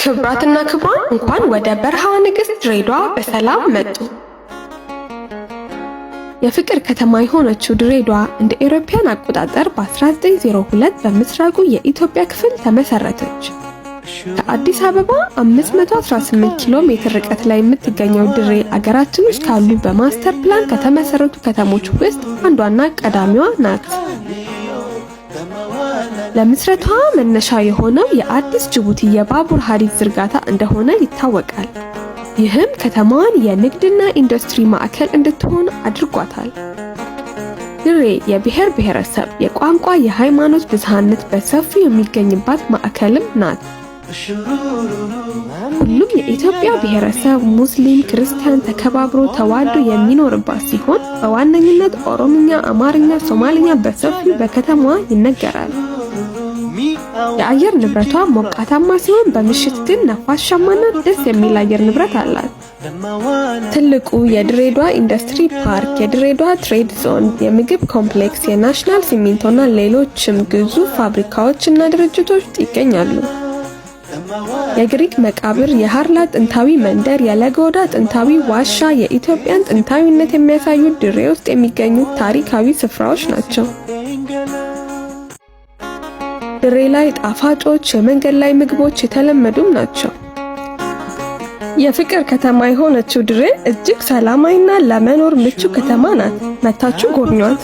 ክብራትና ክብራን እንኳን ወደ በረሃ ንግስት ድሬዳዋ በሰላም መጡ። የፍቅር ከተማ የሆነችው ድሬዳዋ እንደ አውሮፓውያን አቆጣጠር በ1902 በምስራቁ የኢትዮጵያ ክፍል ተመሰረተች። ከአዲስ አበባ 518 ኪሎ ሜትር ርቀት ላይ የምትገኘው ድሬ አገራችን ውስጥ ካሉ በማስተር ፕላን ከተመሰረቱ ከተሞች ውስጥ አንዷና ቀዳሚዋ ናት። ለምስረቷ መነሻ የሆነው የአዲስ ጅቡቲ የባቡር ሐዲድ ዝርጋታ እንደሆነ ይታወቃል። ይህም ከተማዋን የንግድና ኢንዱስትሪ ማዕከል እንድትሆን አድርጓታል። ድሬ የብሔር ብሔረሰብ፣ የቋንቋ፣ የሃይማኖት ብዝሃነት በሰፊው የሚገኝባት ማዕከልም ናት። ሁሉም የኢትዮጵያ ብሔረሰብ ሙስሊም፣ ክርስቲያን ተከባብሮ ተዋዶ የሚኖርባት ሲሆን በዋነኝነት ኦሮምኛ፣ አማርኛ፣ ሶማሊኛ በሰፊው በከተማዋ ይነገራል። የአየር ንብረቷ ሞቃታማ ሲሆን በምሽት ግን ነፋሻማና ደስ የሚል አየር ንብረት አላት። ትልቁ የድሬዳዋ ኢንዱስትሪ ፓርክ፣ የድሬዳዋ ትሬድ ዞን፣ የምግብ ኮምፕሌክስ፣ የናሽናል ሲሚንቶና ሌሎችም ግዙፍ ፋብሪካዎችና ድርጅቶች ይገኛሉ። የግሪክ መቃብር፣ የሃርላ ጥንታዊ መንደር፣ የለጎዳ ጥንታዊ ዋሻ የኢትዮጵያን ጥንታዊነት የሚያሳዩ ድሬ ውስጥ የሚገኙ ታሪካዊ ስፍራዎች ናቸው። ድሬ ላይ ጣፋጮች የመንገድ ላይ ምግቦች የተለመዱም ናቸው። የፍቅር ከተማ የሆነችው ድሬ እጅግ ሰላማዊና ለመኖር ምቹ ከተማ ናት። መታችሁ ጎብኟት።